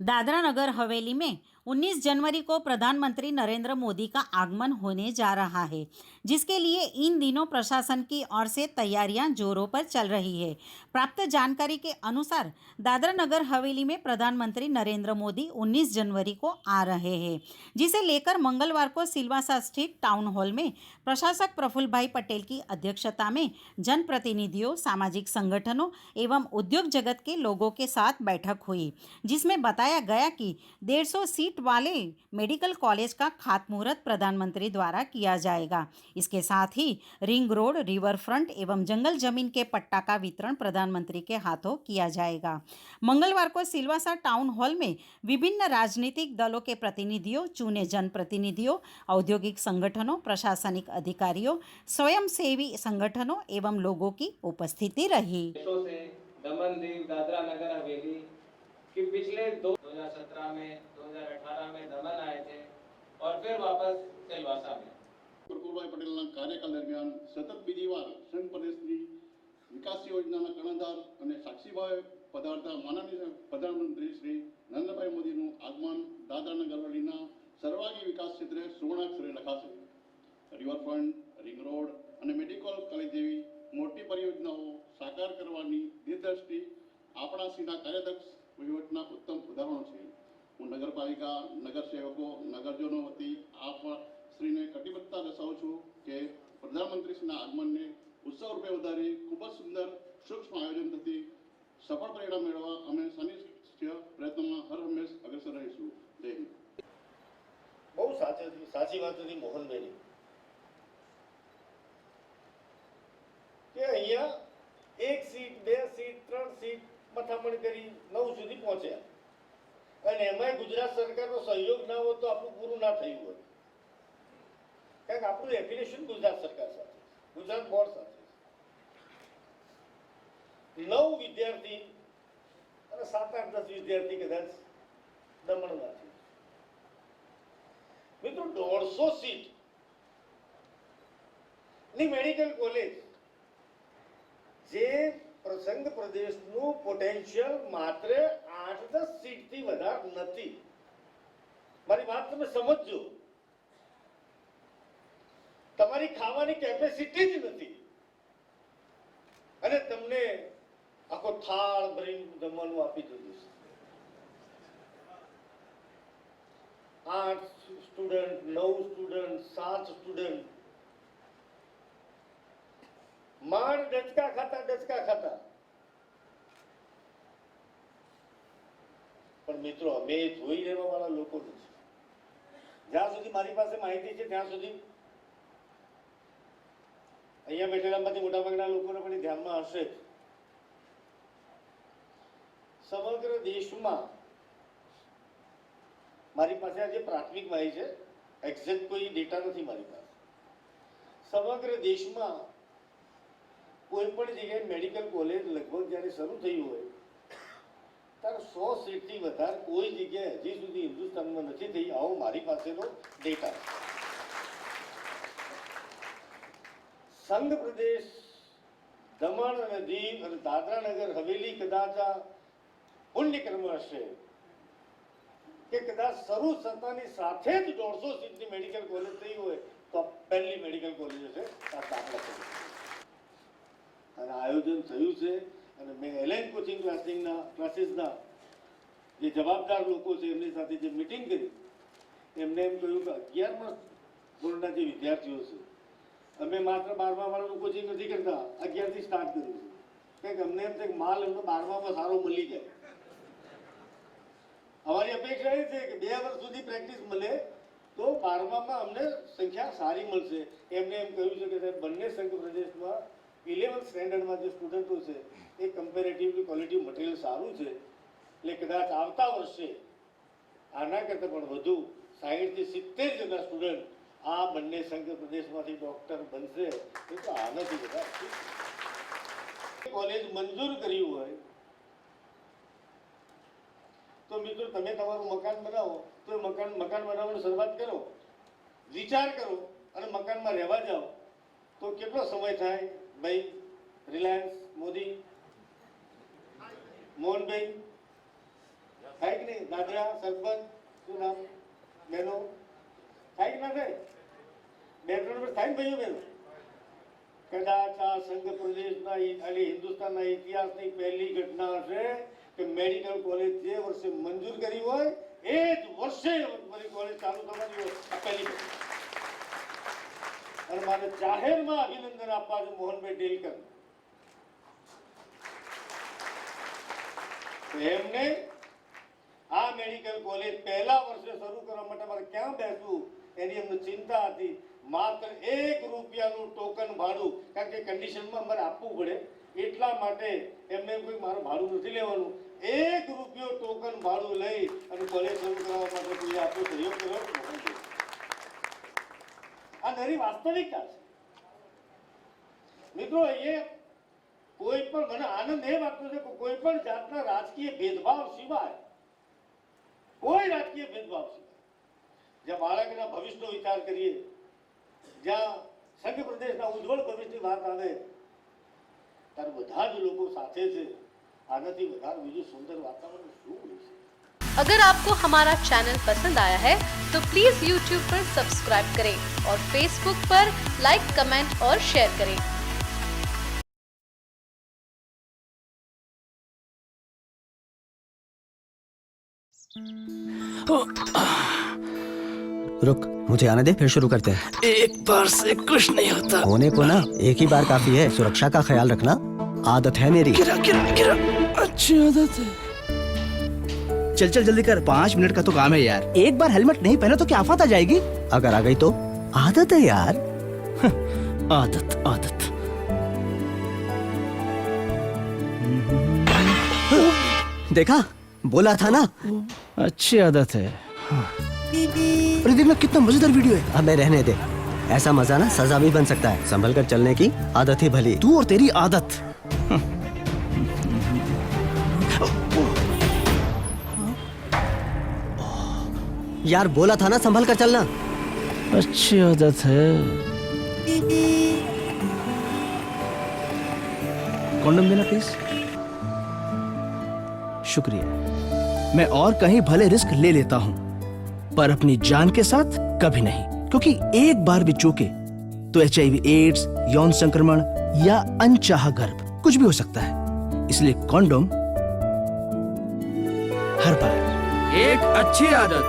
दादरा नगर हवेली में 19 जनवरी को प्रधानमंत्री नरेंद्र मोदी का आगमन होने जा रहा है, जिसके लिए इन दिनों प्रशासन की ओर से तैयारियां जोरों पर चल रही है। प्राप्त जानकारी के अनुसार दादरा नगर हवेली में प्रधानमंत्री नरेंद्र मोदी 19 जनवरी को आ रहे हैं, जिसे लेकर मंगलवार को सिलवासा स्थित टाउन हॉल में प्रशासक प्रफुल्ल भाई पटेल की अध्यक्षता में जनप्रतिनिधियों, सामाजिक संगठनों एवं उद्योग जगत के लोगों के साथ बैठक हुई, जिसमें बताया गया कि 150 सीट वाले मेडिकल कॉलेज का खातमुहूर्त प्रधानमंत्री द्वारा किया जाएगा। इसके साथ ही रिंग रोड, रिवर फ्रंट एवं जंगल जमीन के पट्टा का वितरण प्रधानमंत्री के हाथों किया जाएगा। मंगलवार को सिलवासा टाउन हॉल में विभिन्न राजनीतिक दलों के प्रतिनिधियों, चुने जनप्रतिनिधियों, औद्योगिक संगठनों, प्रशासनिक अधिकारियों, स्वयंसेवी संगठनों एवं लोगों की उपस्थिति रही। दमन दीव, दादरा नगर हवेली कि पिछले 2017 में, 2018 में दमन आए थे और फिर वापस सिलवासा में। પ્રફુલ્લભાઈ પટેલના કાર્યકાળ દરમિયાન સતત બીજી વાર સંઘ પ્રદેશની વિકાસ યોજનાના કર્ણધાર અને સાક્ષીભાવે પધારતા માનનીય પ્રધાનમંત્રી શ્રી નરેન્દ્રભાઈ મોદીનું આગમન દાદરાનગર હવેલીના સર્વાંગી વિકાસ ક્ષેત્રે સુવર્ણાક્ષરે લખાશે। રિવરફ્રન્ટ, રિંગ રોડ અને મેડિકલ કોલેજ જેવી મોટી પરિયોજનાઓ સાકાર કરવાની દીર્ઘદ્રષ્ટિ આપણા શ્રીના કાર્યદક્ષ વહીવટના ઉત્તમ ઉદાહરણો છે। હું નગરપાલિકા, નગરસેવકો, નગરજનો વતી આપ શ્રીને કટિબદ્ધતા દર્શાવું છું કે પ્રધાનમંત્રીશ્રીના આગમનને ઉત્સવ રૂપે વધારી ખૂબ જ સુંદર સૂક્ષ્મ આયોજન થતી સફળ પરિણામ મેળવવા અમે સનિષ્ઠ પ્રયત્નોમાં હર હંમેશ અગ્રેસર રહીશું। જય હિન્દ। બહુ સાચી વાત હતી મોહનભાઈની કે અહીંયા 1 સીટ, 2 સીટ, 3 સીટ મથામણ કરી 9 સુધી પહોંચ્યા અને એમાંય ગુજરાત સરકારનો સહયોગ ના હોય તો આપણું પૂરું ના થયું હોય, કારણ કે આપણું એફિલિએશન ગુજરાત સરકાર સાથે, ગુજરાત બોર્ડ સાથે 9 વિદ્યાર્થી અને 7-8-10 વિદ્યાર્થી કદાચ દમણના છે। મિત્રો 150 સીટ ની મેડિકલ કોલેજ જે સંઘ પ્રદેશનું પોટેન્શિયલ માત્ર 8-10 સીટથી વધારે નથી। મારી વાત તમે સમજજો, તમારી ખાવાની કેપેસિટી જ નથી અને તમને આખો થાળ ભરીને જમવાનું આપી દીધું છે। 8 સ્ટુડન્ટ, 9 સ્ટુડન્ટ, 7 સ્ટુડન્ટ માંડ ડચકા ખાતા। પણ મિત્રો અમે જોઈ લેવા વાળા લોકો નથી। જ્યાં સુધી મારી પાસે માહિતી છે ત્યાં સુધી અહીંયા બેઠેલામાંથી મોટાભાગના લોકોને પણ ધ્યાનમાં હશે, સમગ્ર દેશમાં મારી પાસે આજે પ્રાથમિક માહિતી છે, એક્ઝેક્ટ કોઈ ડેટા નથી મારી પાસે। સમગ્ર દેશમાં કોઈ પણ જગ્યાએ મેડિકલ કોલેજ લગભગ જ્યારે શરૂ થઈ હોય ત્યારે 100 સીટથી વધારે કોઈ જગ્યાએ હજી સુધી હિન્દુસ્તાનમાં નથી થઈ, આવો મારી પાસેનો ડેટા છે। સંઘ પ્રદેશ, દમણ અને દીવ અને દાદરા નગર હવેલી કદાચ આ પુણ્યક્રમ હશે કે કદાચ શરૂ થતાની સાથે જ 150 સીટની મેડિકલ કોલેજ થઈ હોય તો પહેલી મેડિકલ કોલેજ હશે આ દાખલા તરીકે। અને આયોજન થયું છે અને મેં એલએન કોચિંગ ક્લાસીસના જે જવાબદાર લોકો છે એમની સાથે જે મીટિંગ કરી એમને એમ કહ્યું કે 11મા ધોરણના જે વિદ્યાર્થીઓ છે અમે માત્ર 12મા વાળાનું કોચિંગ નથી કરતા, 11થી સ્ટાર્ટ કર્યું છે, કારણ કે અમને એમ થાય કે માલ એમનો 12મામાં સારો મળી જાય। અમારી અપેક્ષા એ છે કે 2 વર્ષ સુધી પ્રેક્ટિસ મળે તો 12મામાં અમને સંખ્યા સારી મળશે। એમને એમ કહ્યું છે કે સાહેબ બંને સંઘ પ્રદેશમાં 11th સ્ટેન્ડર્ડમાં જે સ્ટુડન્ટો છે એ કમ્પેરેટિવલી ક્વોલિટી મટીરિયલ સારું છે, એટલે કદાચ આવતા વર્ષે આના કરતાં પણ વધુ 60થી 70 જેટલા સ્ટુડન્ટ આ બંને સંઘ પ્રદેશમાંથી ડોક્ટર બનશે। એ તો આનાથી બધા કોલેજ મંજૂર કર્યું હોય તો મિત્રો તમે તમારું મકાન બનાવો તો મકાન બનાવવાની શરૂઆત કરો, વિચાર કરો અને મકાનમાં રહેવા જાઓ તો કેટલો સમય થાય ભાઈ? રિલાયન્સ, મોદી, મોહનભાઈ થાય કે નહીં? દાદરા સરપંચ શું નામ બહેનો થાય કે ના થાય? બે ત્રણ વર્ષ થાય ને ભાઈઓ બહેનો? કદાચ આ સંઘ પ્રદેશના અને હિન્દુસ્તાનના ઇતિહાસની પહેલી ઘટના હશે કે મેડિકલ કોલેજ જે વર્ષે મંજૂર કરી હોય એ જ વર્ષે મારી કોલેજ ચાલુ થવાની હોય. આ પહેલી ઘટના. અને મારે જાહેરમાં અભિનંદન આપવા છે મોહનભાઈ ડેલકર. એમને આ મેડિકલ કોલેજ પહેલા વર્ષે શરૂ કરવા માટે મારે ક્યાં બેસવું એની એમને ચિંતા હતી. માત્ર 1 રૂપિયાનું ટોકન ભાડું, કારણ કે કન્ડિશનમાં મારે આપવું પડે એટલા માટે એમને કોઈ મારું ભાડું નથી લેવાનું. 1 રૂપિયો ટોકન ભાડું લઈ અને કોલેજ શરૂ કરવા માટે કોઈ આપણો સહયોગ કર્યો. આ નરી વાસ્તવિકતા છે મિત્રો. એ કોઈ પણ મને આનંદ એ વાતનો છે કે કોઈ પણ જાતના રાજકીય ભેદભાવ સિવાય કોઈ રાજકીય ભેદભાવ સિવાય જ્યાં બાળકના ભવિષ્યનો વિચાર કરીએ, જ્યાં સંઘ પ્રદેશના ઉજ્જવળ ભવિષ્યની વાત આવે ત્યારે બધા જ લોકો સાથે છે. આનાથી વધારે બીજું સુંદર વાતાવરણ શું હોય છે? अगर आपको हमारा चैनल पसंद आया है तो प्लीज YouTube पर सब्सक्राइब करें और Facebook पर लाइक, कमेंट और शेयर करें। रुक, मुझे आने दे, फिर शुरू करते हैं। एक बार से कुछ नहीं होता। होने को ना एक ही बार काफी है। सुरक्षा का ख्याल रखना आदत है मेरी। गिरा गिरा गिरा, अच्छी आदत है। चल चल जल्दी कर, 5 मिनट का तो काम है यार। एक बार हेलमेट नहीं पहना तो क्या आफत आ जाएगी? अगर आ गई तो आदत है यार। आदत आदत। देखा, बोला था ना। अच्छी आदत है। अरे देखना कितना मजेदार वीडियो है। हमें रहने दे, ऐसा मजा ना सजा भी बन सकता है। संभल कर चलने की आदत ही भली। तू और तेरी आदत। यार बोला था ना संभल कर चलना। अच्छी आदत है। कॉन्डम देना प्लीज। शुक्रिया। मैं और कहीं भले रिस्क ले लेता हूं पर अपनी जान के साथ कभी नहीं, क्योंकि एक बार भी चूके तो HIV, एड्स, यौन संक्रमण या अनचाहा गर्भ कुछ भी हो सकता है। इसलिए कॉन्डोम हर बार। एक अच्छी आदत